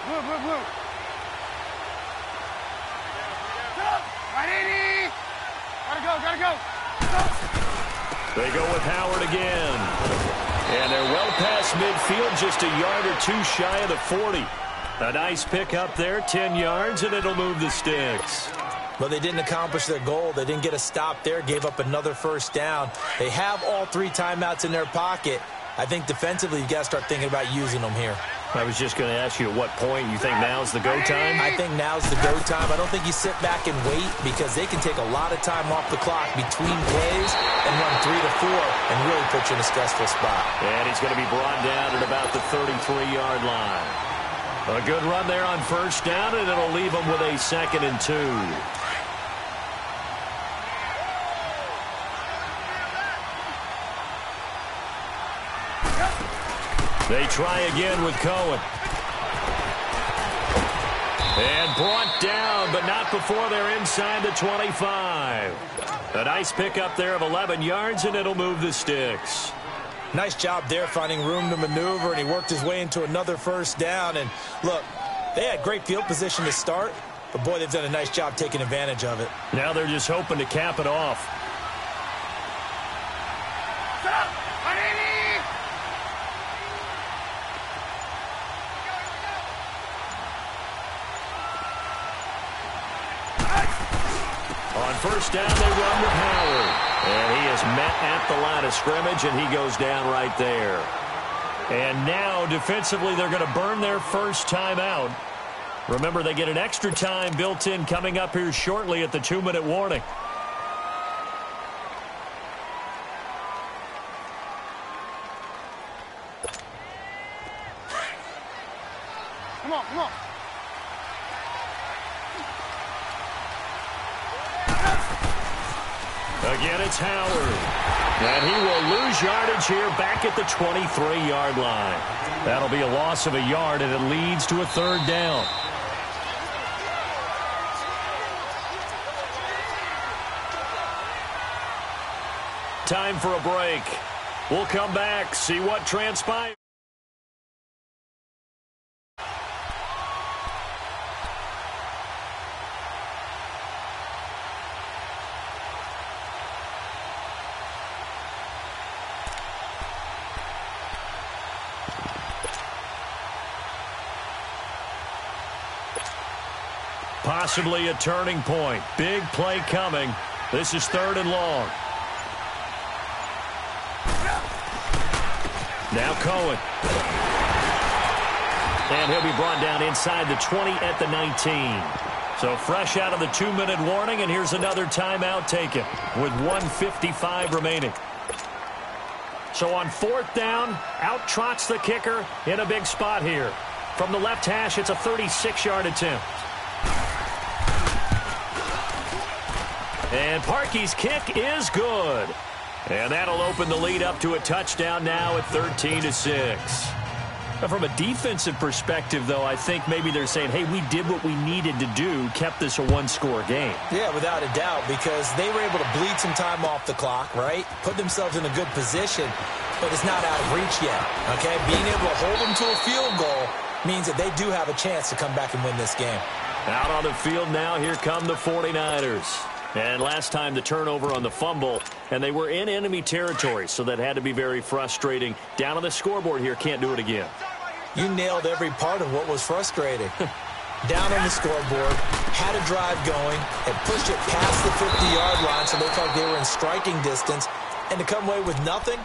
Move, move, move. Right, 80. Gotta go. They go with Howard again. And they're well past midfield, just a yard or two shy of the 40. A nice pick up there, 10 yards, and it'll move the sticks. But they didn't accomplish their goal. They didn't get a stop there, gave up another first down. They have all 3 timeouts in their pocket. I think defensively you've got to start thinking about using them here. I was just going to ask you at what point you think now's the go time? I think now's the go time. I don't think you sit back and wait because they can take a lot of time off the clock between plays and run 3 to 4 and really put you in a stressful spot. And he's going to be brought down at about the 33-yard line. A good run there on first down, and it'll leave them with a 2nd and 2. They try again with Cohen. And brought down, but not before they're inside the 25. A nice pickup there of 11 yards, and it'll move the sticks. Nice job there finding room to maneuver, and he worked his way into another first down. And look, they had great field position to start, but boy, they've done a nice job taking advantage of it. Now they're just hoping to cap it off. On first down, they run with Howard. And he is met at the line of scrimmage, and he goes down right there. And now, defensively, they're going to burn their first timeout. Remember, they get an extra time built in coming up here shortly at the 2-minute warning. Come on. Again, it's Howard. And he will lose yardage here back at the 23-yard line. That'll be a loss of a yard, and it leads to a 3rd down. Time for a break. We'll come back, see what transpires. Possibly a turning point. Big play coming. This is 3rd and long. Now Cohen. And he'll be brought down inside the 20 at the 19. So fresh out of the 2-minute warning, and here's another timeout taken with 1:55 remaining. So on 4th down, out trots the kicker in a big spot here. From the left hash, it's a 36-yard attempt. And Parkey's kick is good. And that'll open the lead up to a touchdown now at 13-6. From a defensive perspective, though, I think maybe they're saying, hey, we did what we needed to do, kept this a 1-score game. Yeah, without a doubt, because they were able to bleed some time off the clock, right? Put themselves in a good position, but it's not out of reach yet, okay? Being able to hold them to a field goal means that they do have a chance to come back and win this game. Out on the field now, here come the 49ers. And last time the turnover on the fumble, and they were in enemy territory, so that had to be very frustrating. Down on the scoreboard here, can't do it again. You nailed every part of what was frustrating. Down on the scoreboard, had a drive going, and pushed it past the 50-yard line, so they felt they were in striking distance. And to come away with nothing,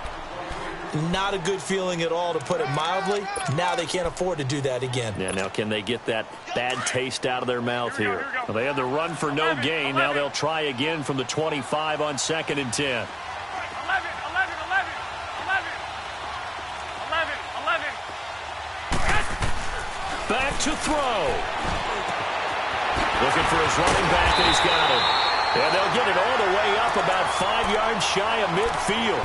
not a good feeling at all, to put it mildly. Now they can't afford to do that again. Yeah, now can they get that bad taste out of their mouth here? Well, they had the run for no gain. Now they'll try again from the 25 on 2nd and 10. 11. Back to throw. Looking for his running back, and he's got it. And they'll get it all the way up about 5 yards shy of midfield.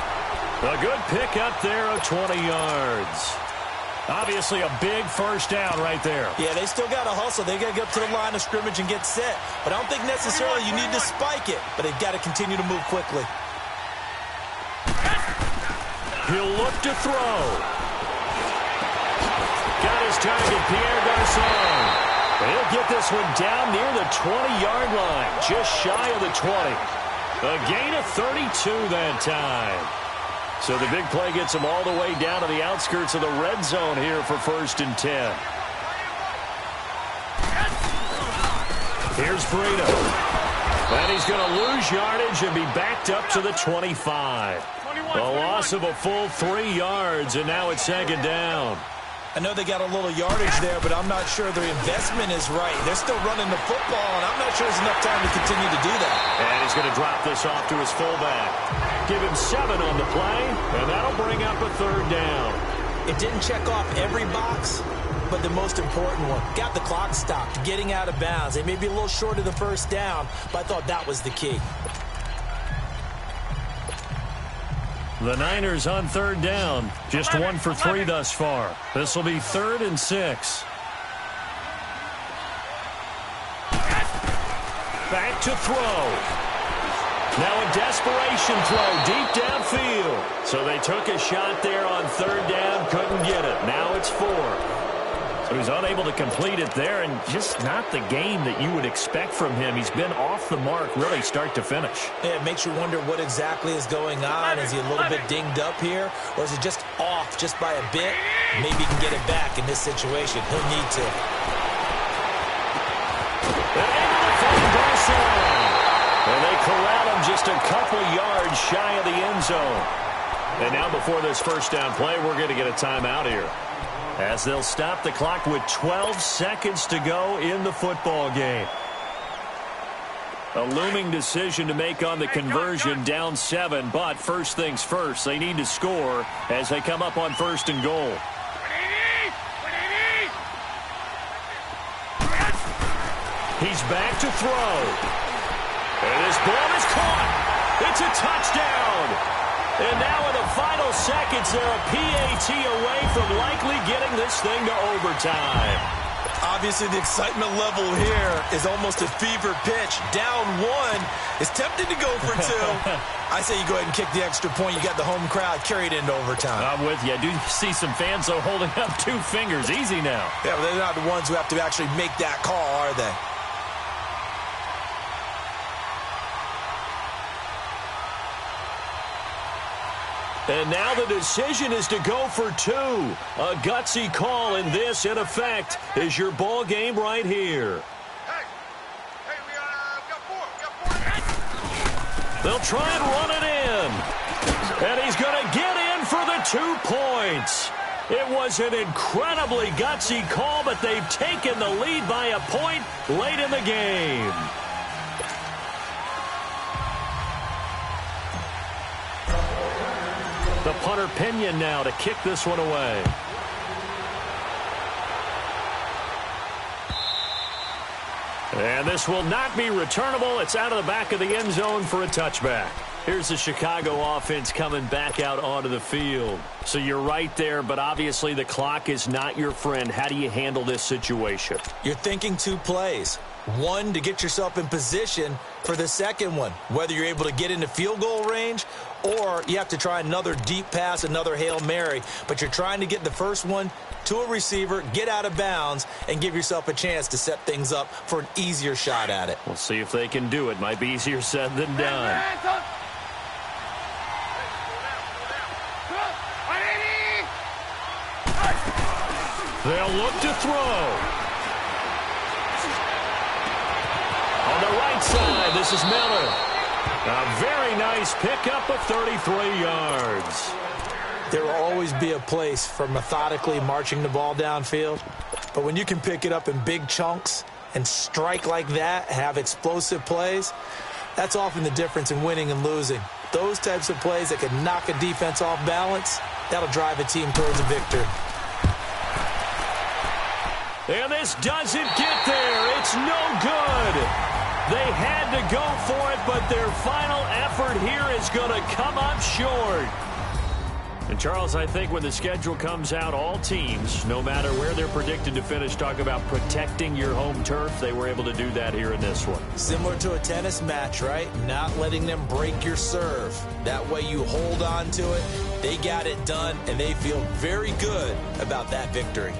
A good pickup there of 20 yards. Obviously a big first down right there. Yeah, they still got to hustle. They got to get up to the line of scrimmage and get set. But I don't think necessarily you need to spike it, but they've got to continue to move quickly. He'll look to throw. Got his target, Pierre Garçon. this on. He'll get this one down near the 20-yard line, just shy of the 20. A gain of 32 that time. So the big play gets him all the way down to the outskirts of the red zone here for 1st and 10. Here's Breida. And he's going to lose yardage and be backed up to the 25. A loss of a full 3 yards, and now it's 2nd down. I know they got a little yardage there, but I'm not sure their investment is right. They're still running the football, and I'm not sure there's enough time to continue to do that. And he's going to drop this off to his fullback. Give him 7 on the play, and that'll bring up a 3rd down. It didn't check off every box, but the most important one. Got the clock stopped, getting out of bounds. They may be a little short of the 1st down, but I thought that was the key. The Niners on 3rd down. Just 1 for 3 thus far. This will be 3rd and 6. Back to throw. Now a desperation throw deep downfield. So they took a shot there on 3rd down, couldn't get it. Now it's 4. So he's unable to complete it there, and just not the game that you would expect from him. He's been off the mark really start to finish. Yeah, it makes you wonder what exactly is going on. Is he a little bit dinged up here, or is he just off just by a bit? Maybe he can get it back in this situation. He'll need to. And they corral him just a couple yards shy of the end zone. And now before this 1st down play, we're going to get a timeout here, as they'll stop the clock with 12 seconds to go in the football game. A looming decision to make on the conversion, down 7, but first things first, they need to score as they come up on 1st and goal. He's back to throw. And his ball is caught. It's a touchdown. And now in the final seconds, they're a PAT away from likely getting this thing to overtime. Obviously, the excitement level here is almost a fever pitch. Down 1 is tempted to go for 2. I say you go ahead and kick the extra point. You got the home crowd carried into overtime. I'm with you. I do see some fans, though, holding up 2 fingers. Easy now. Yeah, but they're not the ones who have to actually make that call, are they? And now the decision is to go for 2. A gutsy call, and this, in effect, is your ball game right here. Hey, we got 4. They'll try and run it in. And he's going to get in for the 2 points. It was an incredibly gutsy call, but they've taken the lead by a point late in the game. The punter Pinion now to kick this one away. And this will not be returnable. It's out of the back of the end zone for a touchback. Here's the Chicago offense coming back out onto the field. So you're right there, but obviously the clock is not your friend. How do you handle this situation? You're thinking 2 plays. 1 to get yourself in position for the second one, whether you're able to get into field goal range or you have to try another deep pass, another Hail Mary. But you're trying to get the first one to a receiver, get out of bounds, and give yourself a chance to set things up for an easier shot at it. We'll see if they can do it. Might be easier said than done. They'll look to throw. On the right side, this is Miller. A very nice pickup of 33 yards. There will always be a place for methodically marching the ball downfield. But when you can pick it up in big chunks and strike like that, have explosive plays, that's often the difference in winning and losing. Those types of plays that can knock a defense off balance, that'll drive a team towards a victory. And this doesn't get there. It's no good. They had to go for it, but their final effort here is going to come up short. And, Charles, I think when the schedule comes out, all teams, no matter where they're predicted to finish, talk about protecting your home turf. They were able to do that here in this one. Similar to a tennis match, right? Not letting them break your serve. That way you hold on to it. They got it done, and they feel very good about that victory.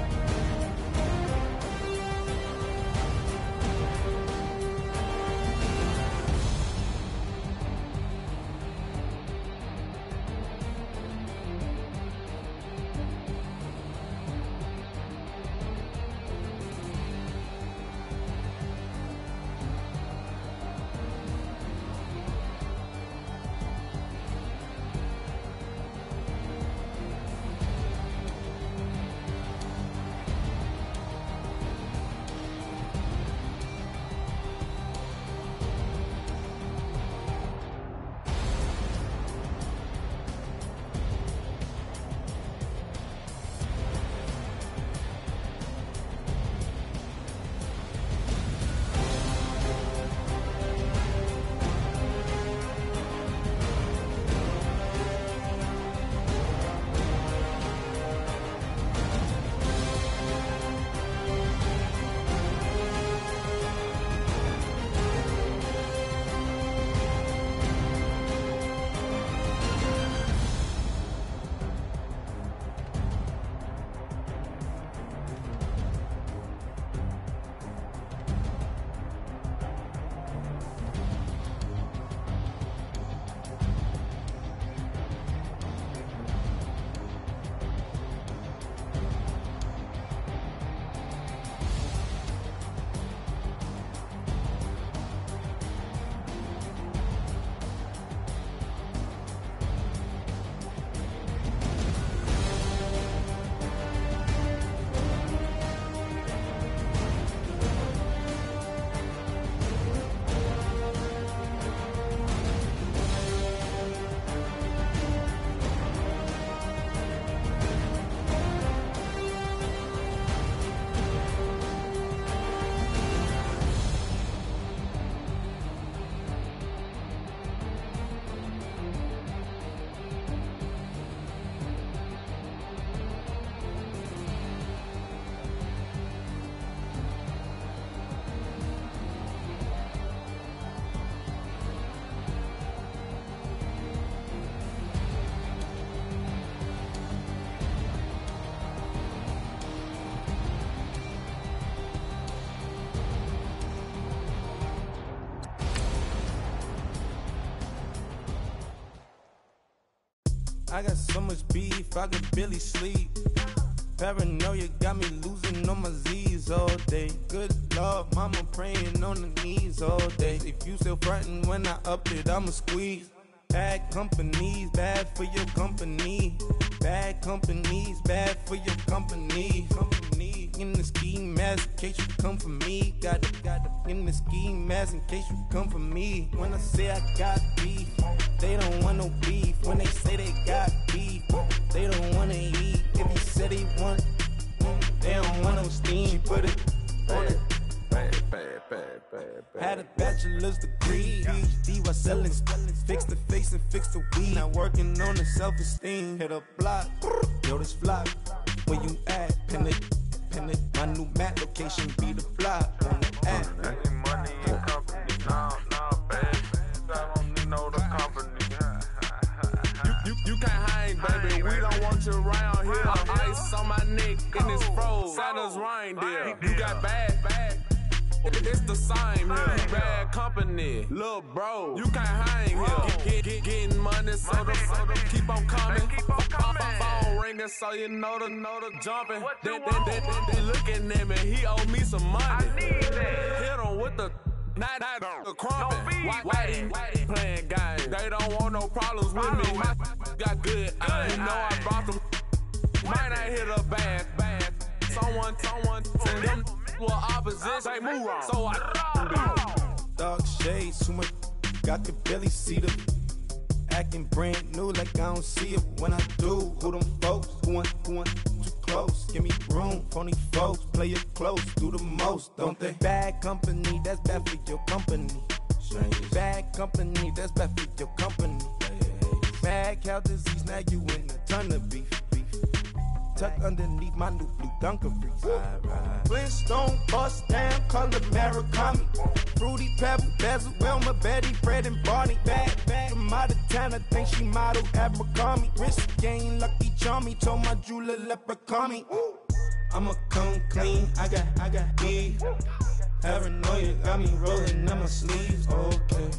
I got so much beef, I could barely sleep. Paranoia got me losing on my Z's all day. Good Lord, mama praying on the knees all day. If you still frontin' when I up it, I'ma squeeze. Bad companies, bad for your company. Bad companies, bad for your company. Company in the ski mask in case you come for me. Got it in the ski mask in case you come for me. When I say I got beef, they don't want no beef. When they say they got beef, they don't wanna eat. If you said they want, they don't want no steam. She put it on it. Had a bachelor's degree, PhD while selling. Fix the face and fix the weed. Now working on the self-esteem. Hit a block, yo this flock. Where you at? Pin it. My new map location be the block on the app. Money and company, nah, baby. I don't know the company. You can't hang, baby. We don't want you around here. Ice on my neck in this fro. Santa's reindeer. You got bad. It's the same here. Bad company, little bro. You can't hang here. Getting money, so the keep on coming. Phone ringing, so you know the jumping. They looking at me. He owe me some money. Hit him with the the crumping. Whitey playing games. They don't want no problems with me. My got good. You know I brought them. Might not hit a bad. Someone send them. Well, opposition, they move wrong. So I dark shades, too much. I could barely see them. Acting brand new like I don't see it when I do. Who them folks? Who want too close? Give me room. Phony folks play it close. Do the most, don't they? Bad company, that's bad for your company. Bad company, that's bad for your company. Bad cow disease, now you in a ton of beef. Tucked underneath my new blue Dunkaroos. Flintstone, bust down, color Murakami. Fruity Pebble, Bezel, Wilma, Betty, Fred, and Barney. Bad from out of town, I think she model Abercrombie. Wrist game, Lucky Charmy, told my jeweler leprechaun me. I'ma come clean, I got beef. Paranoia got me rolling on my sleeves, okay.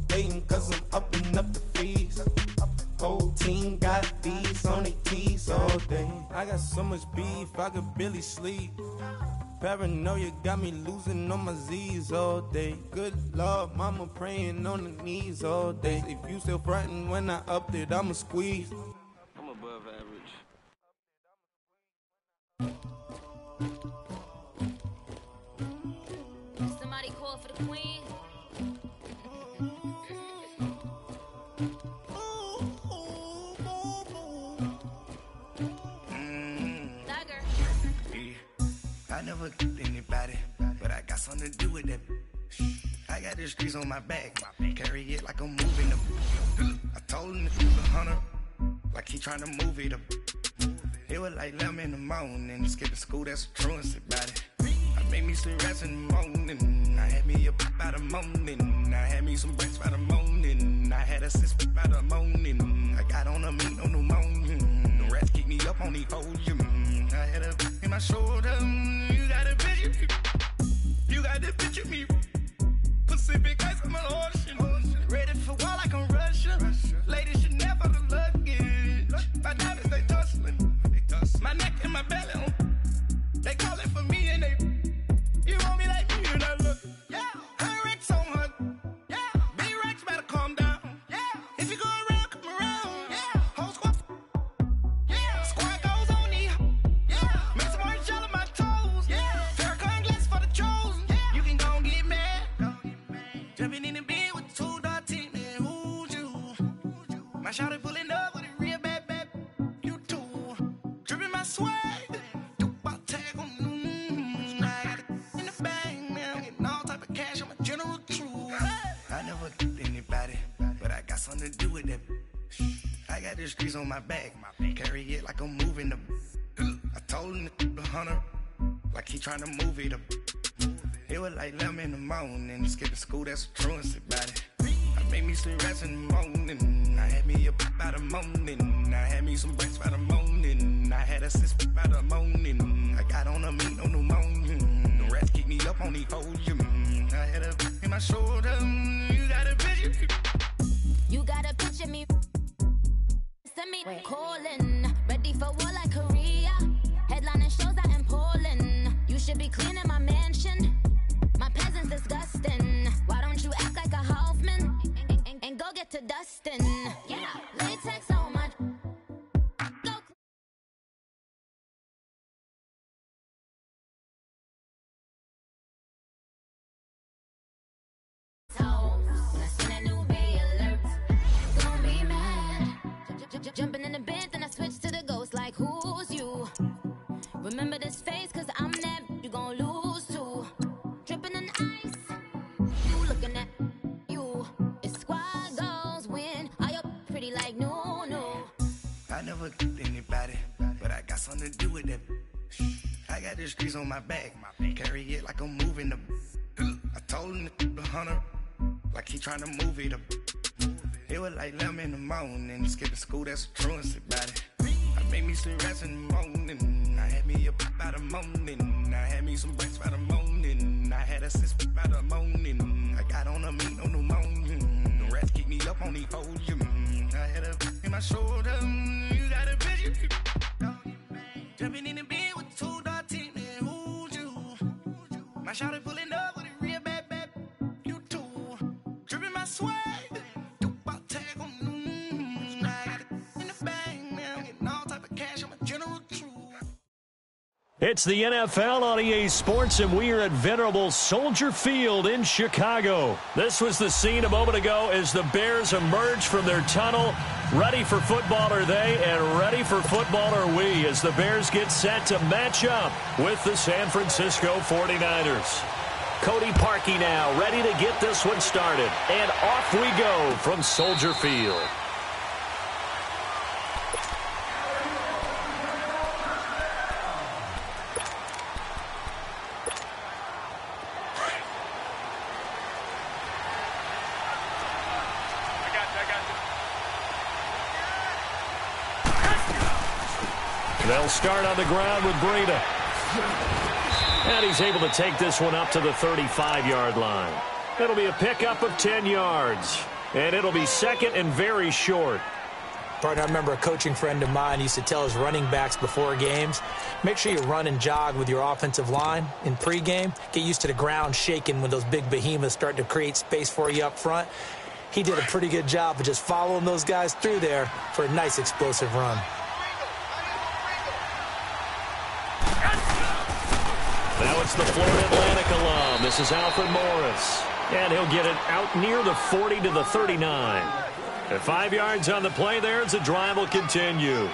Hating cause I'm upping up the fees. Whole team got these on their tees all day. I got so much beef, I could barely sleep. Paranoia got me losing on my Z's all day. Good Lord, mama praying on the knees all day. If you still frontin' when I up it, I'ma squeeze. I'm above average. Somebody call for the queen. I never killed anybody, but I got something to do with that. I got the streets on my back, carry it like I'm moving them. I told him to keep 100, like he trying to move it up. It was like 11 in the morning, skipping school, that's a truancy about it. I made me some rest in the morning, I had me a pop by the morning, I had me some breaks by the morning, I had a sis by the morning, I got on a meat on the morning, the rats keep me up on the podium, I had a in my shoulder, you got a picture, you got the picture me, Pacific ice on my ocean, ready for war like I'm Russian, ladies should never the luggage, my diamonds they tussling, my neck and my belly on, they calling for me and they, you want me like me and I look, yeah, her Rex on her, yeah, big Rex better calm down, yeah, if you go around, come around, yeah, whole squad, yeah, squad goes on the, yeah, make some orange gel on my toes, yeah, Farrakhan glass for the chosen, yeah, you can go and get mad, jumping in the bed with 2 dark teeth, man, who's you, my shawty pulling up with a real bad, you too, dripping my swag, something to do with that. I got the streets on my back, carry it like I'm moving them. I told him to keep 100, like he trying to move it up. It was like 11 in the morning, skipping school, that's a truancy about it. I made me some rest in the morning, I had me a pop by the morning, I had me some breaks by the morning, I had a sis by the morning, I got on a meat on the morning, the rats keep me up on the podium, I had a in my shoulder, you got a picture. You gotta picture me. Send me be cleaning my mansion. My peasants disgusting. Why don't you act like a Hoffman and go get to dustin'? Yeah, latex on my go. When I see that new bay alert, gonna be mad. Jumping in the bed, then I switch to the ghost like who's you? Remember this face, cause I'm that you gon' lose to. Dripping in ice, you looking at you. It's squad goals win. Are you pretty like no? I never anybody, but I got something to do with that. I got the streets on my back, carry it like I'm moving the. I told him the hunter, like he trying to move it up. It was like 11 in the morning, skipping school, that's a truancy about it. I made me some rest in the morning, I had me a pop by the morning, I had me some breaks by the morning, I had a sis by the morning, I got on a meat, no pneumonia, the rats keep me up on the podium, I had a in my shoulder, you got a vision, jumping in the bed with 2 dots in there, who's you? My shawty pulling up with a real bad, you too, dripping my swag. It's the NFL on EA Sports, and we are at venerable Soldier Field in Chicago. This was the scene a moment ago as the Bears emerged from their tunnel. Ready for football are they, and ready for football are we, as the Bears get set to match up with the San Francisco 49ers. Cody Parkey now ready to get this one started, and off we go from Soldier Field. They'll start on the ground with Breida. And he's able to take this one up to the 35-yard line. It'll be a pickup of 10 yards. And it'll be second and very short. Partner, I remember a coaching friend of mine used to tell his running backs before games, make sure you run and jog with your offensive line in pregame. Get used to the ground shaking when those big behemoths start to create space for you up front. He did a pretty good job of just following those guys through there for a nice explosive run. Now it's the Florida Atlantic alum. This is Alfred Morris. And he'll get it out near the 40 to the 39. At 5 yards on the play there as the drive will continue.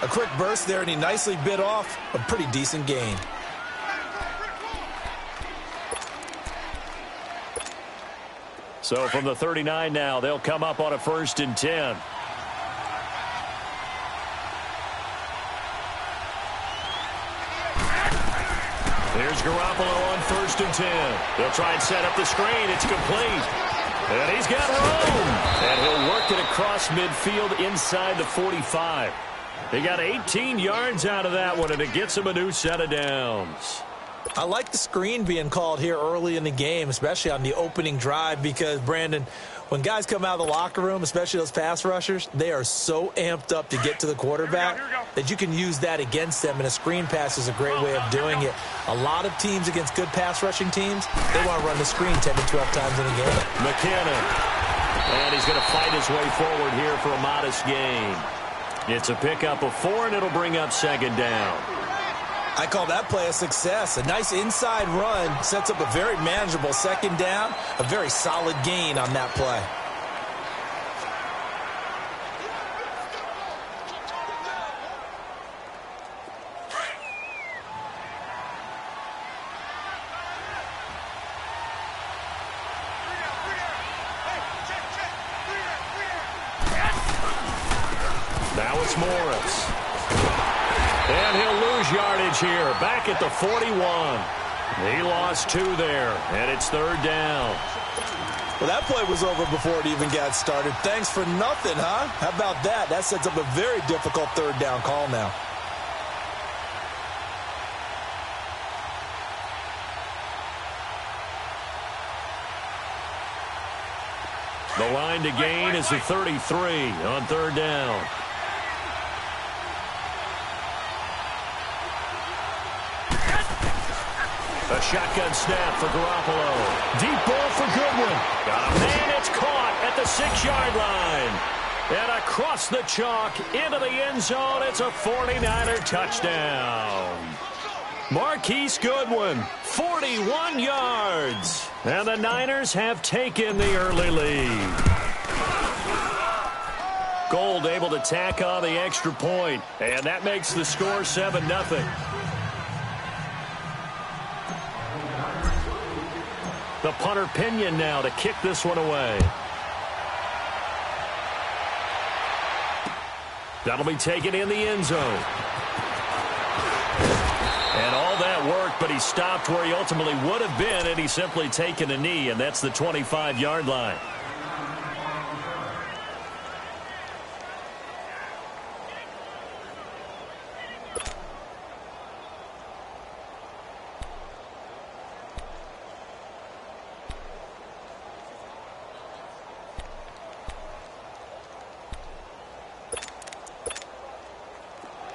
A quick burst there, and he nicely bit off a pretty decent gain. So from the 39 now, they'll come up on a 1st and 10. Here's Garoppolo on 1st and 10. They'll try and set up the screen. It's complete. And he's got room. And he'll work it across midfield inside the 45. They got 18 yards out of that one, and it gets him a new set of downs. I like the screen being called here early in the game, especially on the opening drive, because, Brandon, when guys come out of the locker room, especially those pass rushers, they are so amped up to get to the quarterback that you can use that against them, and a screen pass is a great way of doing it. A lot of teams against good pass rushing teams, they want to run the screen 10 to 12 times in a game. McKinnon. And he's going to fight his way forward here for a modest gain. It's a pickup of 4, and it'll bring up 2nd down. I call that play a success. A nice inside run sets up a very manageable 2nd down, a very solid gain on that play. Now it's Morris. And he'll lose yardage here, back at the 41. He lost 2 there, and it's 3rd down. Well, that play was over before it even got started. Thanks for nothing, huh? How about that? That sets up a very difficult 3rd down call now. The line to gain is the 33 on 3rd down. A shotgun snap for Garoppolo. Deep ball for Goodwin. Got a man. It's caught at the 6-yard line. And across the chalk into the end zone. It's a 49er touchdown. Marquise Goodwin, 41 yards. And the Niners have taken the early lead. Gold able to tack on the extra point. And that makes the score 7-0. The punter Pinion now to kick this one away. That'll be taken in the end zone. And all that work, but he stopped where he ultimately would have been, and he's simply taken a knee, and that's the 25-yard line.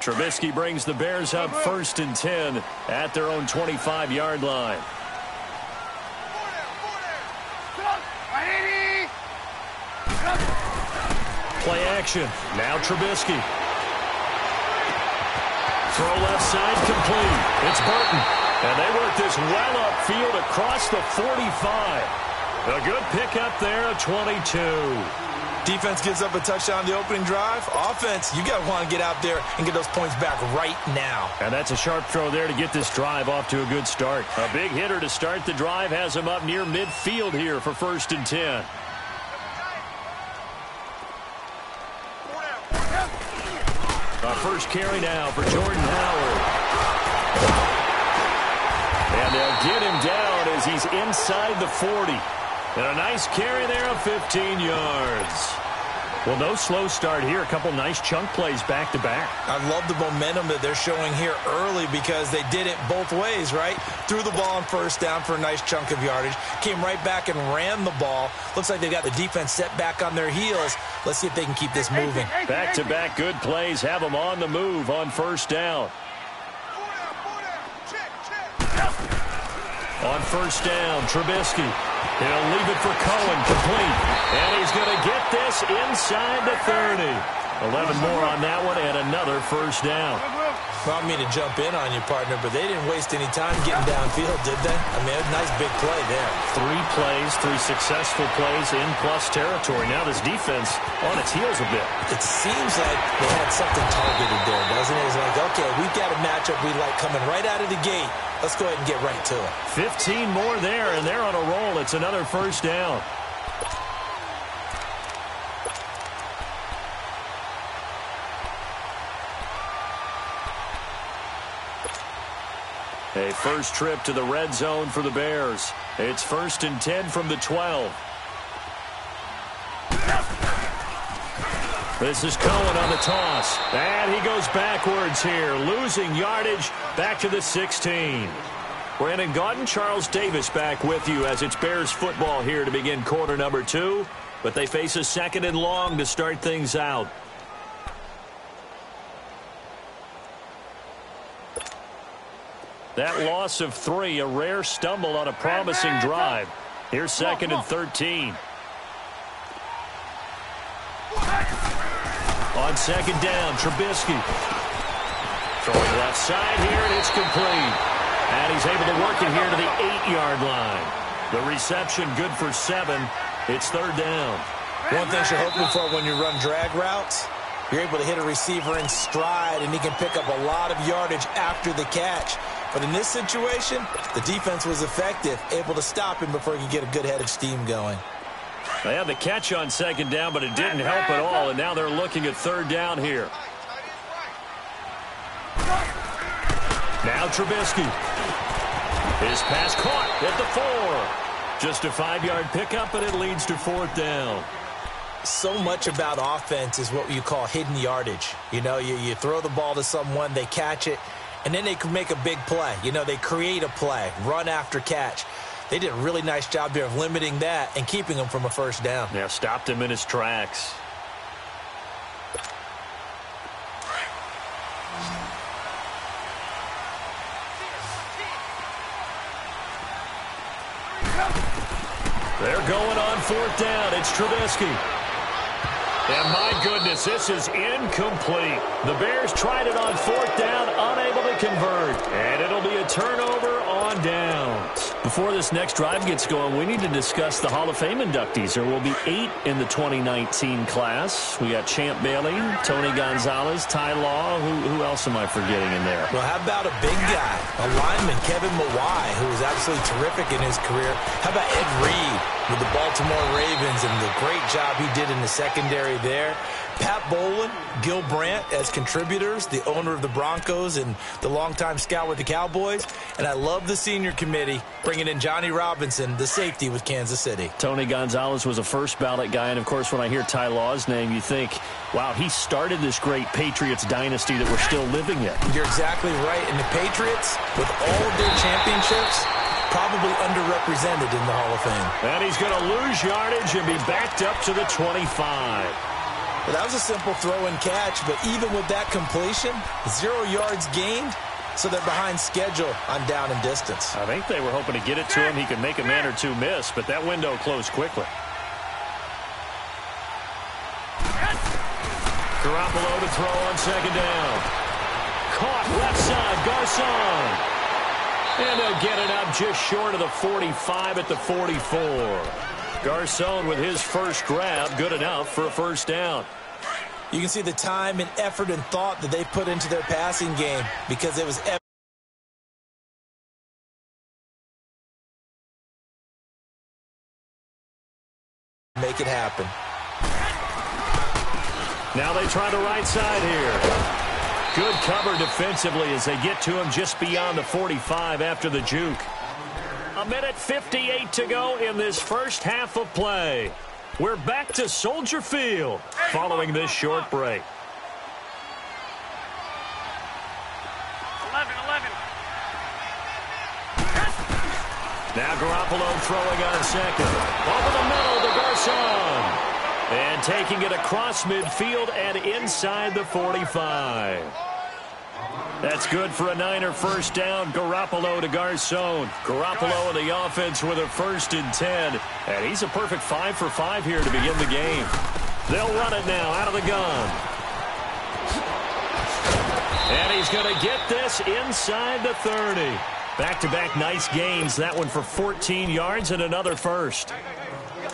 Trubisky brings the Bears up 1st and 10 at their own 25-yard line. Play action. Now Trubisky. Throw left side complete. It's Burton. And they work this well upfield across the 45. A good pickup there at 22. Defense gives up a touchdown the opening drive. Offense, you got to want to get out there and get those points back right now. And that's a sharp throw there to get this drive off to a good start. A big hitter to start the drive has him up near midfield here for 1st and 10. Our first carry now for Jordan Howard. And they'll get him down as he's inside the 40. And a nice carry there of 15 yards. Well, no slow start here. A couple nice chunk plays back-to-back. I love the momentum that they're showing here early because they did it both ways, right? Threw the ball on 1st down for a nice chunk of yardage. Came right back and ran the ball. Looks like they've got the defense set back on their heels. Let's see if they can keep this moving. Back-to-back good plays have them on the move on 1st down. On 1st down, Trubisky. He'll leave it for Cohen, complete. And he's going to get this inside the 30. 11 more on that one and another 1st down. Well, I mean to jump in on you, partner, but they didn't waste any time getting downfield, did they? I mean, a nice big play there. 3 plays, 3 successful plays in plus territory. Now this defense on its heels a bit. It seems like they had something targeted there, doesn't it? It's like, okay, we've got a matchup we like coming right out of the gate. Let's go ahead and get right to it. 15 more there, and they're on a roll. It's another 1st down. A first trip to the red zone for the Bears. It's 1st and 10 from the 12. This is Cohen on the toss. And he goes backwards here, losing yardage back to the 16. Brandon Gaudin, Charles Davis back with you as it's Bears football here to begin quarter number 2. But they face a 2nd and long to start things out. That loss of 3, a rare stumble on a promising drive. Here's 2nd and 13. On 2nd down, Trubisky. Throwing left side here, and it's complete. And he's able to work it here to the 8-yard line. The reception good for 7. It's 3rd down. One thing you're hoping for when you run drag routes, you're able to hit a receiver in stride, and he can pick up a lot of yardage after the catch. But in this situation, the defense was effective, able to stop him before he could get a good head of steam going. They had the catch on 2nd down, but it didn't help at all, and now they're looking at 3rd down here. Now Trubisky. His pass caught at the 4. Just a 5-yard pickup, and it leads to 4th down. So much about offense is what you call hidden yardage. You know, you throw the ball to someone, they catch it, and then they can make a big play. You know, they create a play, run after catch. They did a really nice job here of limiting that and keeping him from a 1st down. Yeah, stopped him in his tracks. They're going on 4th down. It's Trubisky. And my goodness, this is incomplete. The Bears tried it on 4th down, unable to convert. And it'll be a turnover on downs. Before this next drive gets going, we need to discuss the Hall of Fame inductees. There will be 8 in the 2019 class. We got Champ Bailey, Tony Gonzalez, Ty Law. Who else am I forgetting in there? Well, how about a big guy, a lineman, Kevin Mawai, who was absolutely terrific in his career. How about Ed Reed with the Baltimore Ravens and the great job he did in the secondary there. Pat Bowlen, Gil Brandt as contributors, the owner of the Broncos and the longtime scout with the Cowboys. And I love the senior committee bringing in Johnny Robinson, the safety with Kansas City. Tony Gonzalez was a first ballot guy. And, of course, when I hear Ty Law's name, you think, wow, he started this great Patriots dynasty that we're still living in. You're exactly right. And the Patriots, with all of their championships, probably underrepresented in the Hall of Fame. And he's going to lose yardage and be backed up to the 25. Well, that was a simple throw and catch, but even with that completion, 0 yards gained, so they're behind schedule on down and distance. I think they were hoping to get it to him. He could make a man or two miss, but that window closed quickly. Garoppolo to throw on 2nd down. Caught left side, Garcon. And they'll get it up just short of the 45 at the 44. Garcon with his first grab, good enough for a first down. You can see the time and effort and thought that they put into their passing game because it was make it happen. Now they try the right side here. Good cover defensively as they get to him just beyond the 45 after the juke. 1:58 to go in this first half of play. We're back to Soldier Field following this short break. 11. Now Garoppolo throwing on 2nd. Over the middle to Garcon. And taking it across midfield and inside the 45. That's good for a Niner first down. Garoppolo to Garcon. Garoppolo in the offense with a 1st and 10. And he's a perfect 5 for 5 here to begin the game. They'll run it now out of the gun. And he's going to get this inside the 30. Back-to-back nice gains. That one for 14 yards and another first.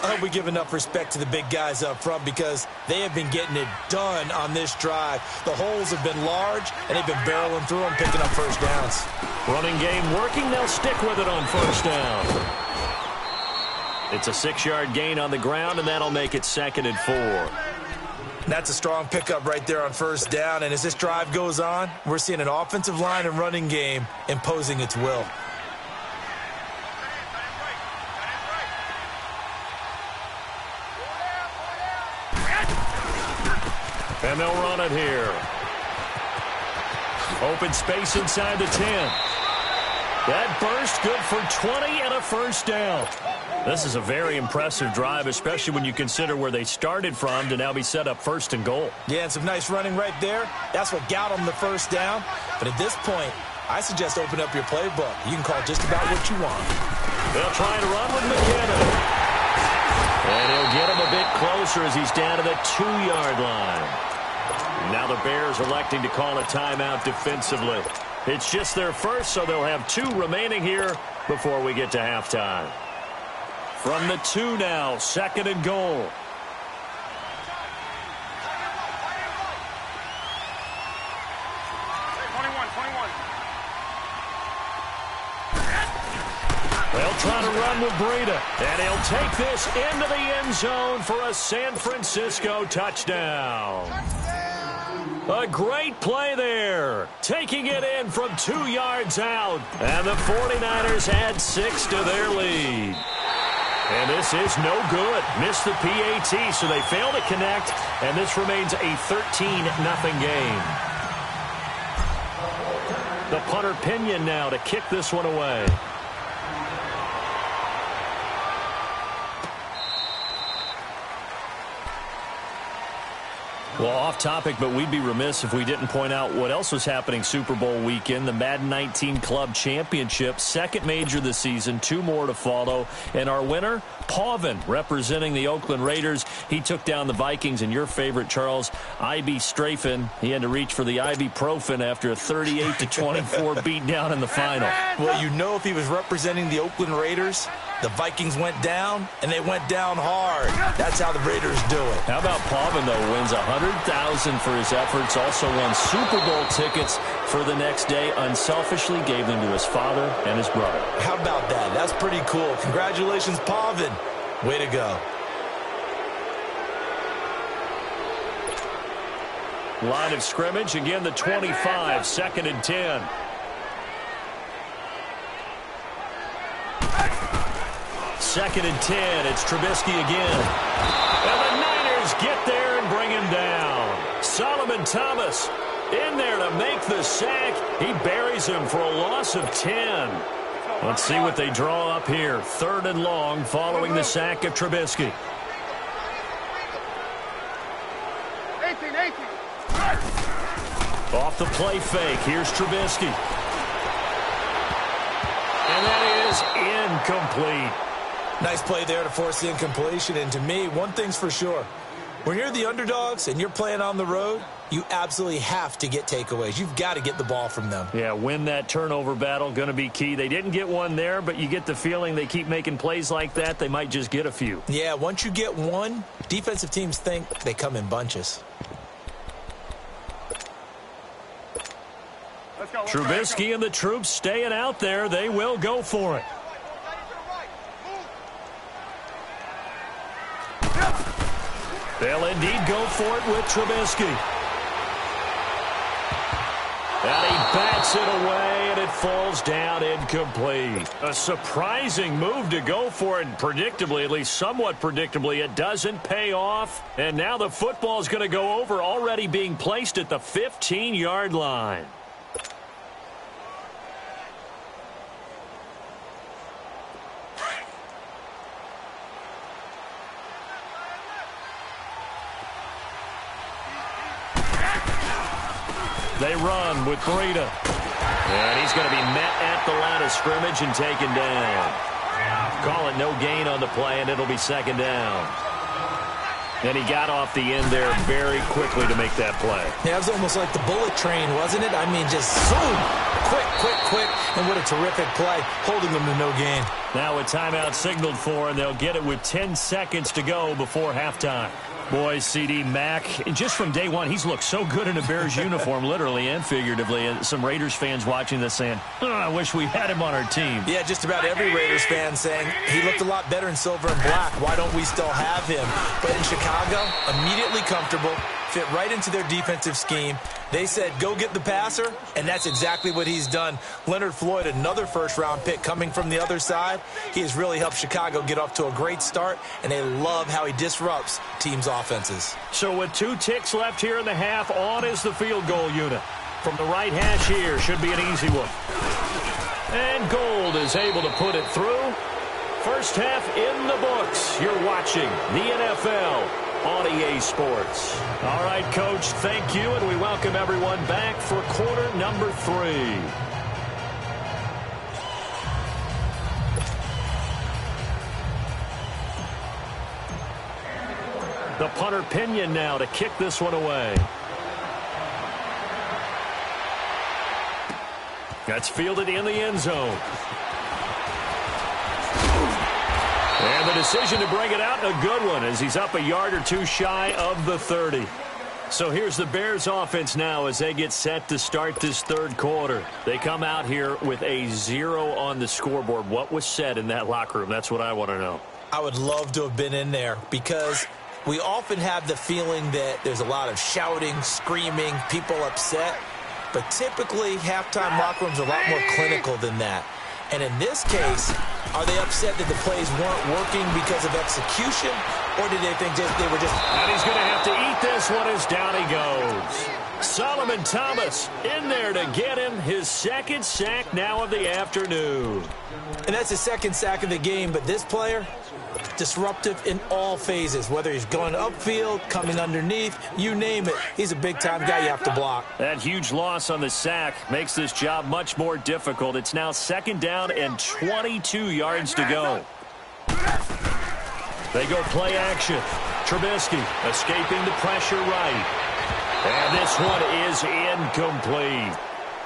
I hope we give enough respect to the big guys up front because they have been getting it done on this drive. The holes have been large, and they've been barreling through them, picking up first downs. Running game working. They'll stick with it on first down. It's a 6-yard gain on the ground, and that'll make it 2nd and 4. That's a strong pickup right there on first down, and as this drive goes on, we're seeing an offensive line and running game imposing its will. And they'll run it here. Open space inside the 10. That burst good for 20 and a first down. This is a very impressive drive, especially when you consider where they started from to now be set up 1st and goal. Yeah, and some nice running right there. That's what got them the first down. But at this point, I suggest open up your playbook. You can call just about what you want. They'll try to run with McKinnon. And he'll get him a bit closer as he's down to the 2-yard line. Now the Bears electing to call a timeout defensively. It's just their first, so they'll have 2 remaining here before we get to halftime. From the 2 now, 2nd and goal. They'll try to run with Breida, and he'll take this into the end zone for a San Francisco touchdown. A great play there, taking it in from 2 yards out, and the 49ers add 6 to their lead. And this is no good. Missed the PAT, so they fail to connect, and this remains a 13-0 game. The punter Pinion now to kick this one away. Well, off topic, but we'd be remiss if we didn't point out what else was happening Super Bowl weekend. The Madden 19 Club Championship, second major this season, 2 more to follow. And our winner, Pauvin, representing the Oakland Raiders. He took down the Vikings, and your favorite, Charles, Ivy Strafen. He had to reach for the ibuprofen after a 38-24 beatdown in the final. Well, you know, if he was representing the Oakland Raiders, the Vikings went down, and they went down hard. That's how the Raiders do it. How about Pauvin, though, wins $100,000 for his efforts, also won Super Bowl tickets for the next day, unselfishly gave them to his father and his brother. How about that? That's pretty cool. Congratulations, Pauvin. Way to go. Line of scrimmage, again the 25, 2nd and 10. Second and 10, it's Trubisky again. And the Niners get there and bring him down. Solomon Thomas in there to make the sack. He buries him for a loss of 10. Let's see what they draw up here. 3rd and long following the sack of Trubisky. 18. Off the play fake, here's Trubisky. And that is incomplete. Nice play there to force the incompletion. And to me, one thing's for sure. When you're the underdogs and you're playing on the road, you absolutely have to get takeaways. You've got to get the ball from them. Yeah, win that turnover battle, going to be key. They didn't get one there, but you get the feeling they keep making plays like that, they might just get a few. Yeah, once you get one, defensive teams think they come in bunches. Trubisky and the troops staying out there. They will go for it. They'll indeed go for it with Trubisky. And he bats it away, and it falls down incomplete. A surprising move to go for it, and predictably, at least somewhat predictably, it doesn't pay off. And now the football is going to go over, already being placed at the 15-yard line. They run with Breida. And he's going to be met at the line of scrimmage and taken down. Call it no gain on the play, and it'll be 2nd down. And he got off the end there very quickly to make that play. Yeah, it was almost like the bullet train, wasn't it? I mean, just zoom. Quick. And what a terrific play, holding them to no gain. Now a timeout signaled for, and they'll get it with 10 seconds to go before halftime. Boy, C.D. Mack, just from day one, he's looked so good in a Bears uniform, literally and figuratively. And some Raiders fans watching this saying, I wish we had him on our team. Yeah, just about every Raiders fan saying he looked a lot better in silver and black. Why don't we still have him? But in Chicago, immediately comfortable, fit right into their defensive scheme. They said, go get the passer, and that's exactly what he's done. Leonard Floyd, another first-round pick coming from the other side. He has really helped Chicago get off to a great start, and they love how he disrupts teams' offenses. So with 2 ticks left here in the half, on is the field goal unit. From the right hash here, should be an easy one. And Gold is able to put it through. First half in the books. You're watching the NFL on EA Sports. All right, Coach, thank you, and we welcome everyone back for quarter number 3. The punter Pinion now to kick this one away. That's fielded in the end zone. And the decision to bring it out, a good one, as he's up a yard or 2 shy of the 30. So here's the Bears offense now as they get set to start this 3rd quarter. They come out here with a 0 on the scoreboard. What was said in that locker room? That's what I want to know. I would love to have been in there because we often have the feeling that there's a lot of shouting, screaming, people upset. But typically, halftime locker rooms are a lot more clinical than that. And in this case, are they upset that the plays weren't working because of execution, or did they think they were just... And he's going to have to eat this one as down he goes. Solomon Thomas in there to get him his 2nd sack now of the afternoon. And that's his 2nd sack of the game, but this player, Disruptive in all phases, whether he's going upfield, coming underneath, you name it. He's a big-time guy you have to block. That huge loss on the sack makes this job much more difficult. It's now 2nd down and 22 yards to go. They go play action. Trubisky escaping the pressure right. And this one is incomplete.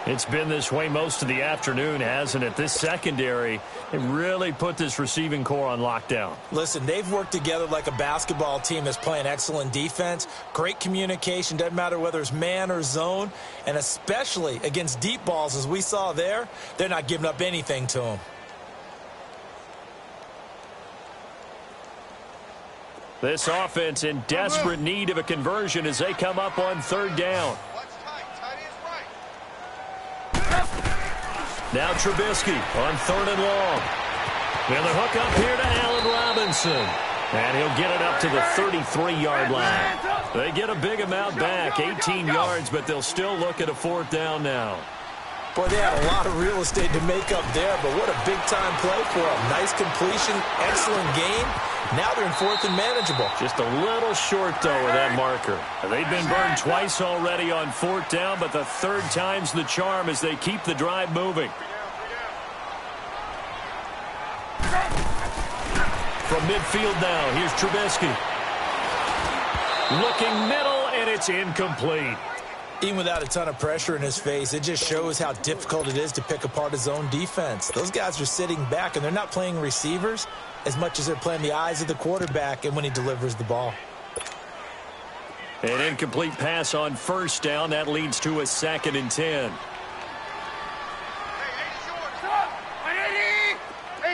It's been this way most of the afternoon, hasn't it? This secondary, it really put this receiving core on lockdown. Listen, they've worked together like a basketball team that's playing excellent defense. Great communication, doesn't matter whether it's man or zone. And especially against deep balls, as we saw there, they're not giving up anything to them. This offense in desperate need of a conversion as they come up on 3rd down. Now Trubisky on 3rd and long. And the hook up here to Allen Robinson. And he'll get it up to the 33-yard line. They get a big amount back, 18 yards, but they'll still look at a 4th down now. Boy, they had a lot of real estate to make up there, but what a big-time play for them. Nice completion, excellent game. Now they're in 4th and manageable. Just a little short, though, with that marker. They've been burned twice already on 4th down, but the 3rd time's the charm as they keep the drive moving. From midfield now, here's Trubisky. Looking middle, and it's incomplete. Even without a ton of pressure in his face, it just shows how difficult it is to pick apart his own defense. Those guys are sitting back, and they're not playing receivers as much as they're playing the eyes of the quarterback and when he delivers the ball. An incomplete pass on 1st down. That leads to a 2nd and 10.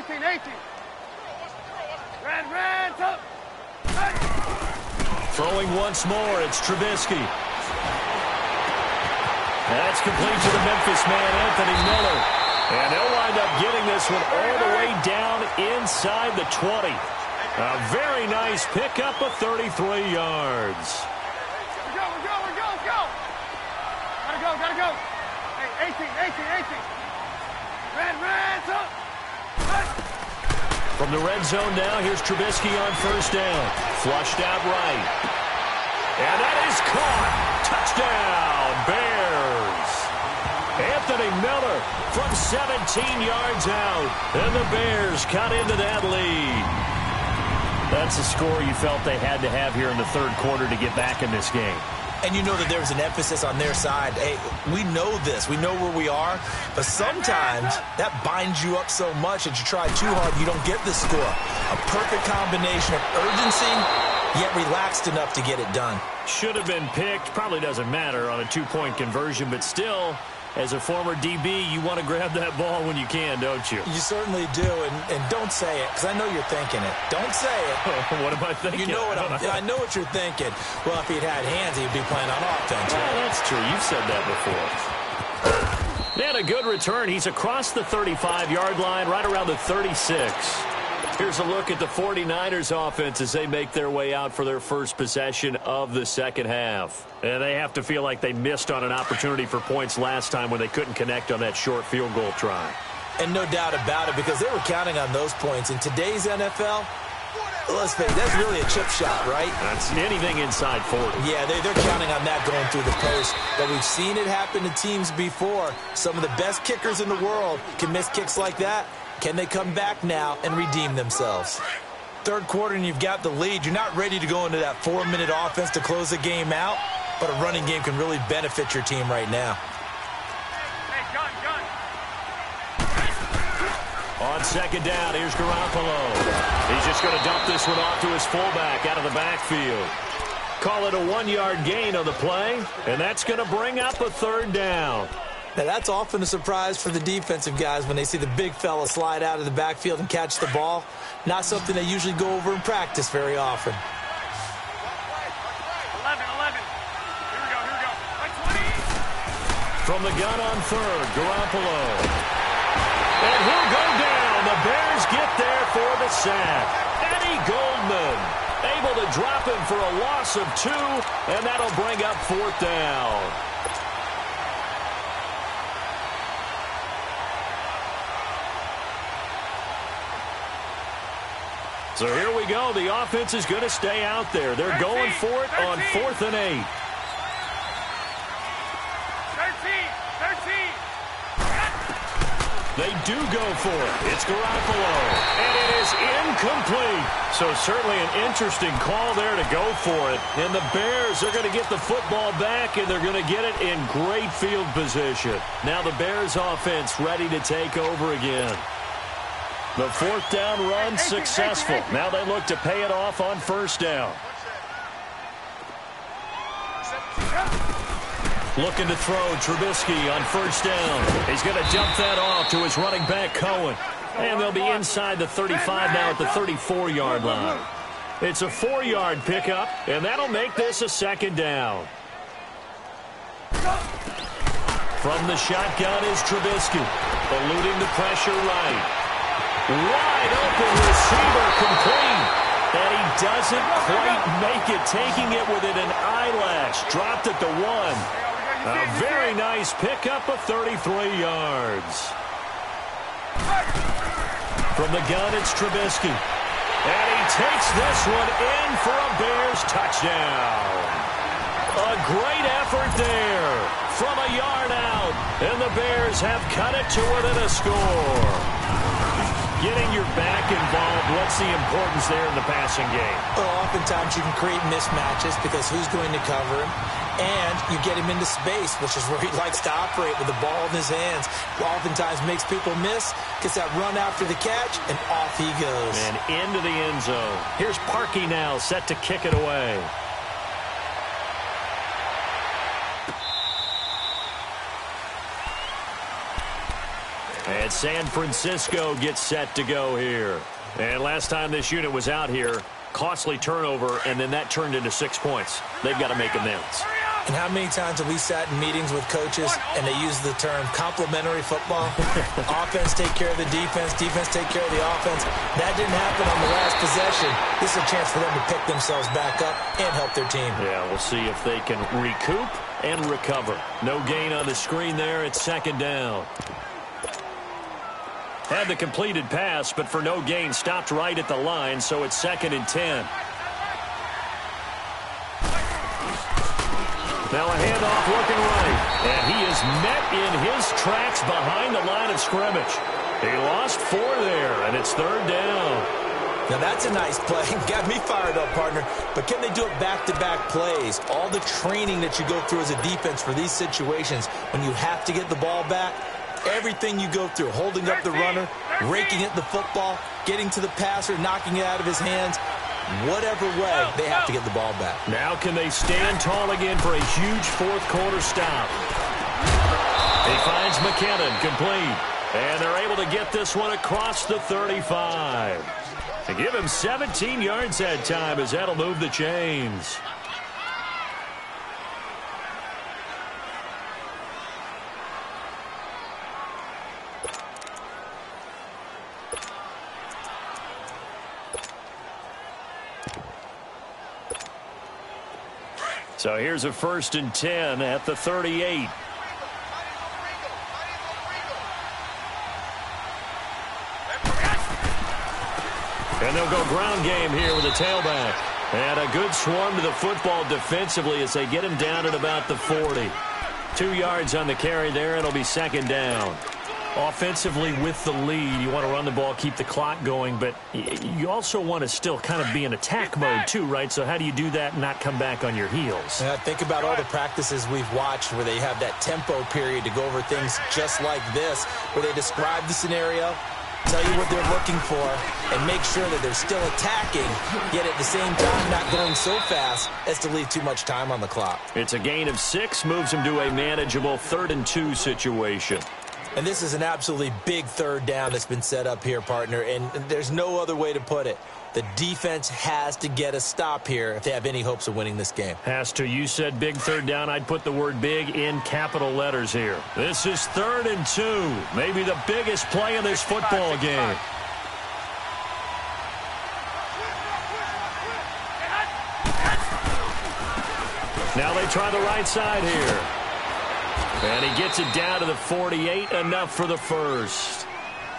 18. Red, up. Throwing once more, it's Trubisky. That's complete to the Memphis man, Anthony Miller. And they'll wind up getting this one all the way down inside the 20. A very nice pickup of 33 yards. We're go. Gotta go. Hey, 18. Red, up. From the red zone now, here's Trubisky on 1st down. Flushed out right. And that is caught. Touchdown, Bears. Anthony Miller from 17 yards out. And the Bears cut into that lead. That's a score you felt they had to have here in the 3rd quarter to get back in this game. And you know that there was an emphasis on their side. Hey, we know this. We know where we are. But sometimes that binds you up so much that you try too hard, you don't get the score. A perfect combination of urgency, yet relaxed enough to get it done. Should have been picked. Probably doesn't matter on a 2-point conversion, but still, as a former DB, you want to grab that ball when you can, don't you? You certainly do, and don't say it, because I know you're thinking it. Don't say it. What am I thinking? You know what I know what you're thinking. Well, if he'd had hands, he'd be playing on offense. Well, that's true. You've said that before. And a good return. He's across the 35-yard line, right around the 36. Here's a look at the 49ers offense as they make their way out for their first possession of the 2nd half. And they have to feel like they missed on an opportunity for points last time when they couldn't connect on that short field goal try. And no doubt about it, because they were counting on those points. In today's NFL, let's face it, that's really a chip shot, right? That's anything inside 40. Yeah, they're counting on that going through the post. But we've seen it happen to teams before. Some of the best kickers in the world can miss kicks like that. Can they come back now and redeem themselves? 3rd quarter and you've got the lead. You're not ready to go into that 4-minute offense to close the game out, but a running game can really benefit your team right now. Hey, gun. On 2nd down, here's Garoppolo. He's just going to dump this one off to his fullback out of the backfield. Call it a 1-yard gain on the play, and that's going to bring up a 3rd down. Now, that's often a surprise for the defensive guys when they see the big fella slide out of the backfield and catch the ball. Not something they usually go over in practice very often. 11. Here we go. 20. From the gun on 3rd, Garoppolo. And he'll go down. The Bears get there for the sack. Eddie Goldman able to drop him for a loss of 2, and that'll bring up 4th down. So here we go. The offense is going to stay out there. They're going for it on 4th and 8. 13. They do go for it. It's Garoppolo. And it is incomplete. So certainly an interesting call there to go for it. And the Bears are going to get the football back, and they're going to get it in great field position. Now the Bears offense ready to take over again. The 4th down run successful. Now they look to pay it off on 1st down. Looking to throw Trubisky on 1st down. He's going to dump that off to his running back, Cohen. And they'll be inside the 35 now at the 34-yard line. It's a 4-yard pickup, and that'll make this a 2nd down. From the shotgun is Trubisky, eluding the pressure right. Wide open receiver complete. And he doesn't quite make it, taking it within an eyelash. Dropped it to 1. A very nice pickup of 33 yards. From the gun, it's Trubisky. And he takes this one in for a Bears touchdown. A great effort there from a yard out. And the Bears have cut it to within a score. Getting your back involved, what's the importance there in the passing game? Well, oftentimes you can create mismatches because who's going to cover him? And you get him into space, which is where he likes to operate with the ball in his hands. Oftentimes makes people miss, gets that run after the catch, and off he goes. And into the end zone. Here's Parkey now, set to kick it away. And San Francisco gets set to go here. And last time this unit was out here, costly turnover, and then that turned into 6 points. They've got to make amends. And how many times have we sat in meetings with coaches and they use the term complementary football? Offense take care of the defense, defense take care of the offense. That didn't happen on the last possession. This is a chance for them to pick themselves back up and help their team. Yeah, we'll see if they can recoup and recover. No gain on the screen there. It's 2nd down. Had the completed pass, but for no gain, stopped right at the line, so it's 2nd and 10. Now a handoff looking right, and he is met in his tracks behind the line of scrimmage. He lost 4 there, and it's 3rd down. Now that's a nice play. Got me fired up, partner. But can they do it back-to-back plays? All the training that you go through as a defense for these situations, when you have to get the ball back, everything you go through, holding up the runner, raking at the football, getting to the passer, knocking it out of his hands, whatever way, they have to get the ball back. Now can they stand tall again for a huge 4th quarter stop? He finds McKinnon complete. And they're able to get this one across the 35. To give him 17 yards that time as that'll move the chains. So here's a 1st and 10 at the 38. And they'll go ground game here with a tailback. And a good swarm to the football defensively as they get him down at about the 40. 2 yards on the carry there, and it'll be 2nd down. Offensively with the lead, you want to run the ball, keep the clock going, but you also want to still kind of be in attack mode too, right? So how do you do that and not come back on your heels? Yeah, think about all the practices we've watched where they have that tempo period to go over things just like this, where they describe the scenario, tell you what they're looking for, and make sure that they're still attacking, yet at the same time not going so fast as to leave too much time on the clock. It's a gain of 6, moves them to a manageable 3rd and 2 situation. And this is an absolutely big 3rd down that's been set up here, partner, and there's no other way to put it. The defense has to get a stop here if they have any hopes of winning this game. Has to. You said big 3rd down. I'd put the word big in capital letters here. This is 3rd and 2. Maybe the biggest play in this football game. Now they try the right side here. And he gets it down to the 48, enough for the 1st.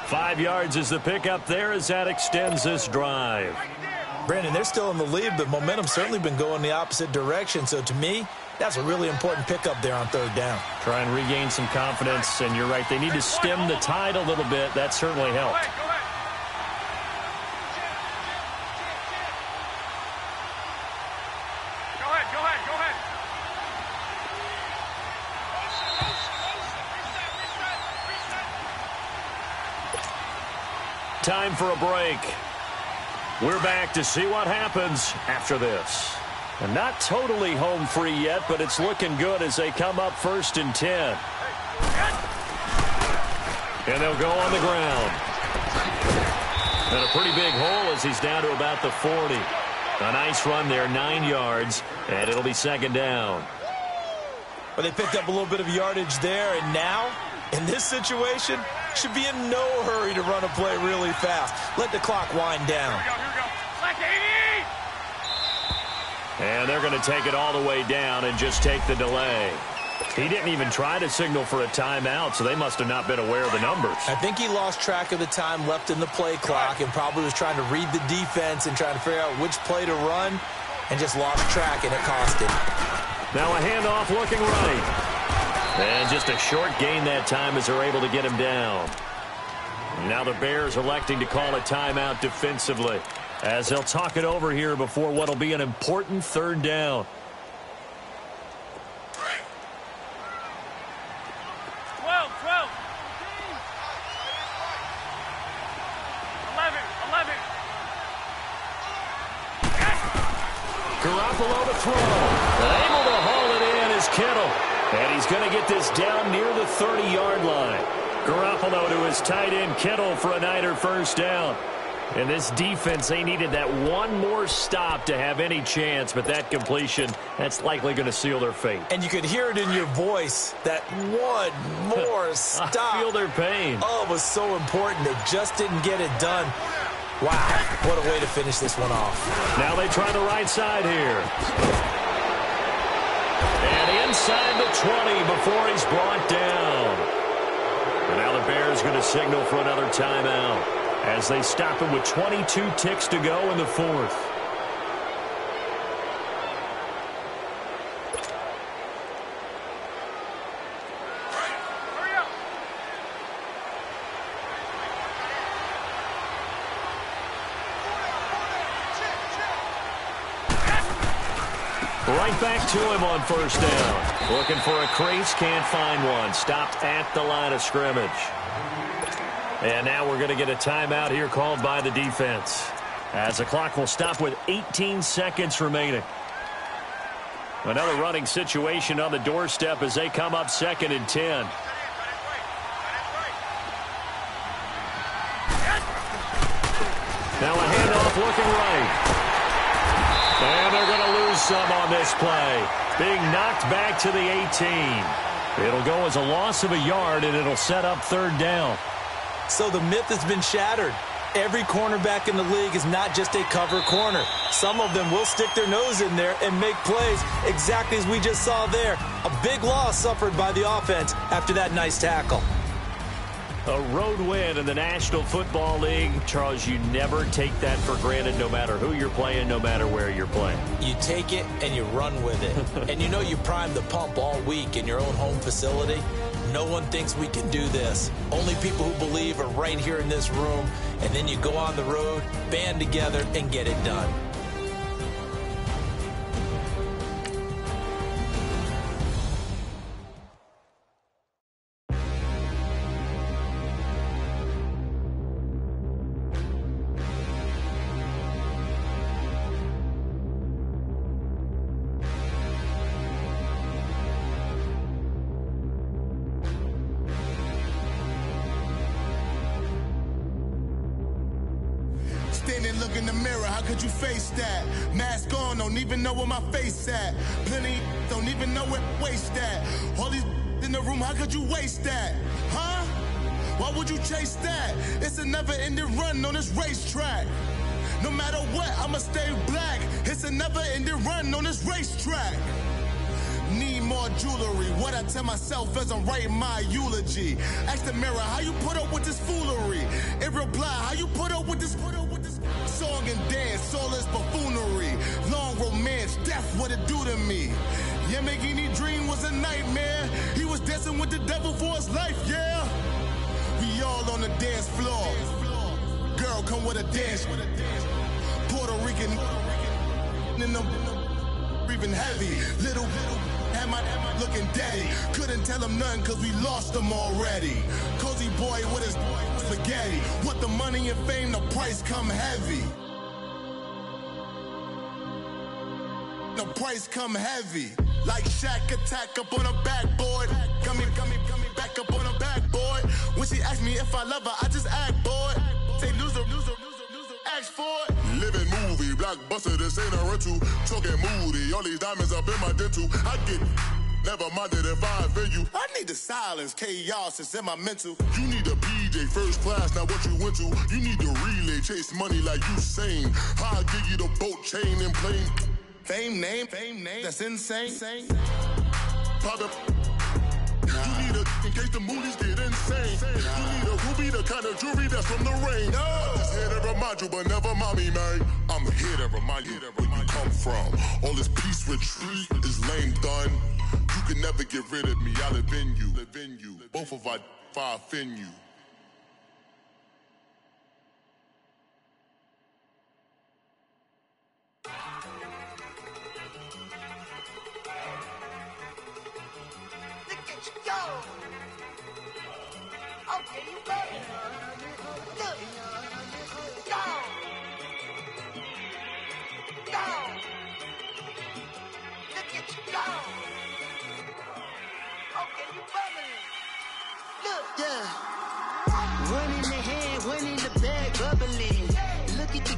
5 yards is the pickup there as that extends this drive. Brandon, they're still in the lead, but momentum's certainly been going the opposite direction. So to me, that's a really important pickup there on third down. Try and regain some confidence, and you're right. They need to stem the tide a little bit. That certainly helped. Time for a break. We're back to see what happens after this. And not totally home free yet, but it's looking good as they come up 1st and 10. And they'll go on the ground. And a pretty big hole as he's down to about the 40. A nice run there, 9 yards, and it'll be 2nd down. Well, they picked up a little bit of yardage there, and now, in this situation, should be in no hurry to run a play really fast. Let the clock wind down. Here we go. Like 80! And they're going to take it all the way down and just take the delay. He didn't even try to signal for a timeout, so they must have not been aware of the numbers. I think he lost track of the time left in the play clock and probably was trying to read the defense and trying to figure out which play to run and just lost track, and it cost him. Now a handoff looking right. And just a short gain that time as they're able to get him down. Now the Bears electing to call a timeout defensively as they'll talk it over here before what will be an important 3rd down. 12. 11. Garoppolo to throw. Able to haul it in is Kittle. And he's going to get this down near the 30-yard line. Garoppolo to his tight end Kittle for a Niner 1st down. And this defense, they needed that one more stop to have any chance, but that completion, that's likely going to seal their fate. And you could hear it in your voice, that one more stop. I feel their pain. Oh, it was so important. They just didn't get it done. Wow, what a way to finish this one off. Now they try the right side here. And inside the 20 before he's brought down. And now the Bears going to signal for another timeout as they stop him with 22 ticks to go in the 4th. Right back to him on 1st down. Looking for a crease, can't find one. Stopped at the line of scrimmage. And now we're going to get a timeout here called by the defense, as the clock will stop with 18 seconds remaining. Another running situation on the doorstep as they come up 2nd and 10. Now a handoff looking right. And they're going to lose some on this play. Being knocked back to the 18. It'll go as a loss of a yard, and it'll set up 3rd down. So the myth has been shattered. Every cornerback in the league is not just a cover corner. Some of them will stick their nose in there and make plays exactly as we just saw there. A big loss suffered by the offense after that nice tackle. A road win in the National Football League. Charles, you never take that for granted no matter who you're playing, no matter where you're playing. You take it and you run with it. And you know you primed the pump all week in your own home facility. No one thinks we can do this. Only people who believe are right here in this room. And then you go on the road, band together, and get it done. Standing, look in the mirror, how could you face that? Mask on, don't even know where my face at. Plenty, don't even know where waist at. All these in the room, how could you waste that? Huh? Why would you chase that? It's a never-ending run on this racetrack. No matter what, I'ma stay black. It's a never-ending run on this racetrack. Need more jewelry. What I tell myself as I'm writing my eulogy. Ask the mirror, how you put up with this foolery? It reply, how you put up with this song and dance, soulless buffoonery. Long romance, death, what it do to me? Yamagini dream was a nightmare. He was dancing with the devil for his life, yeah. We all on the dance floor. Girl, come with a dance. Puerto Rican in the breathing heavy. Little had my looking daddy. Couldn't tell him nothing cause we lost him already. Cozy boy with his spaghetti. With the money and fame, the price come heavy. The price come heavy. Like Shaq attack up on a backboard. Coming back up on a backboard. When she asked me if I love her, I just act bored. Say loser, ask for it. Living movie, blockbuster, this ain't a rental. Talking moody, all these diamonds up in my dental. I get never minded if I offend you. I need the silence, chaos is in my mental. You need a PJ, first class, not what you went to. You need the relay, chase money like you sane. I'll give you the boat, chain, and plane. Fame name, that's insane. Pop up. You need a in case the movies get insane. You need a ruby, the kind of jewelry that's from the rain. I'm just here to remind you, but never mommy, man. I'm here to remind you where you come from. All this peace retreat is lame done. You can never get rid of me. I live in you. Both of our offend you. Okay, you better. Look. Go. Look at you go. Okay, you bubbling. Look. Yeah. One in the hand, one in the bag, bubbling. Look at the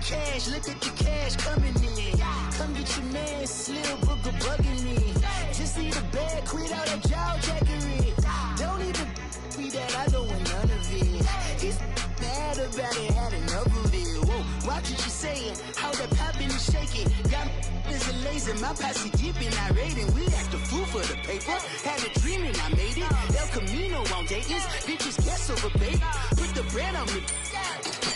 cash coming in. Come get your man, Slim Booger bugging me. Just need a bag, quit all that jaw jackery. Don't even be that, I don't want none of it. He's mad about it, had enough of it. Whoa, watch what you saying, how that poppin' and shaking. Got is a laser, my posse deep and irate, and we act a fool for the paper. Had a dream and I made it. El Camino on Dayton's, bitches guess over bait. Put the bread on me,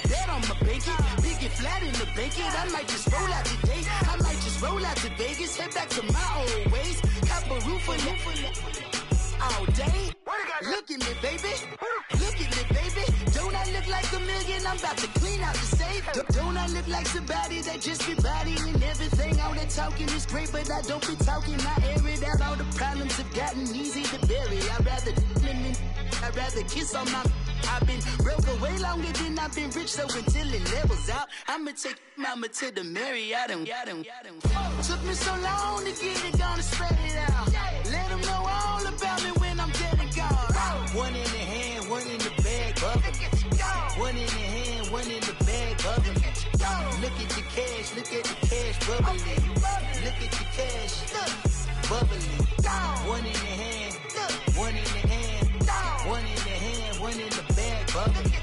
that on my bacon. Big and flat in the bacon. I might just roll out today. I might just roll out to Vegas, head back to my old ways. Cop a roof for all day. Look at me, baby. Look at me, baby. Don't I look like a million? I'm about to clean out the safe. Don't I look like somebody that just be bodying everything? All that talking is great, but I don't be talking. I air it out. All the problems have gotten easy to bury. I'd rather kiss on my. I've been broke way longer than I've been rich, so until it levels out, I'ma take mama to the Marriott and took me so long to get it, gonna spread it out. Let them know all about me when I'm dead and gone. One in the hand, one in the bag, bubbling. One in the hand, one in the bag, bubbling. Look at the cash, bubbling. Look at the cash, bubbling. One in the hand, one in the hand, one in the hand, one in the bag, bubbling.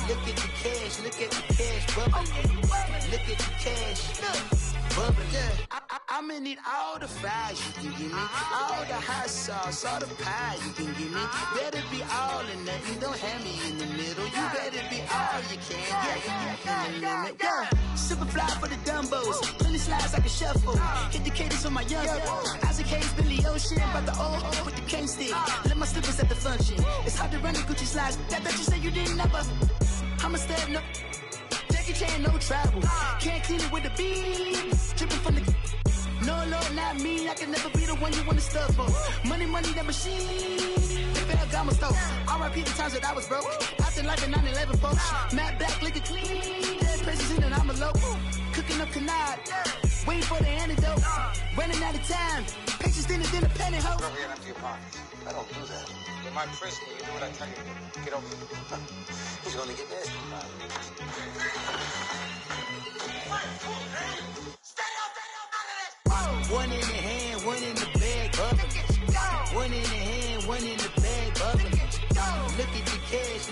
Look at the cash, bubbling. Look at the cash, bubbling. I'ma need all the fries you can give me, all the hot sauce, all the pie you can give me. Better be all or nothing, don't have me in the middle. You better be all you can, yeah. Super fly for the Dumbos, plenty slides like a shuffle. Hit the cadence on my young Isaac Hayes, Billy Ocean, but the old with the cane stick. Let my slippers at the function. It's hard to run the Gucci slides. That you say you didn't never. I'ma step no. Jackie Chan, no travel. Can't clean it with the beat. Dripping from the. No, Lord, not me. I can never be the one you wanna stuff for. Money, that machine. If got my stove. R.I.P. the times that I was broke. Acting like a 9/11 folks. Matte black, liquor clean. Dead presses in and I'm a local. Cooking up canard. Waiting for the antidote. Running out of time. Patience thinner than a penny hoe. Don't get empty your pockets. I don't do that. In my prison, you do what I tell you to. Get over here. He's gonna get nasty. One in the hand, one in the bag, bubbling. One in the hand, one in the bag, bubbling. Look at the cash,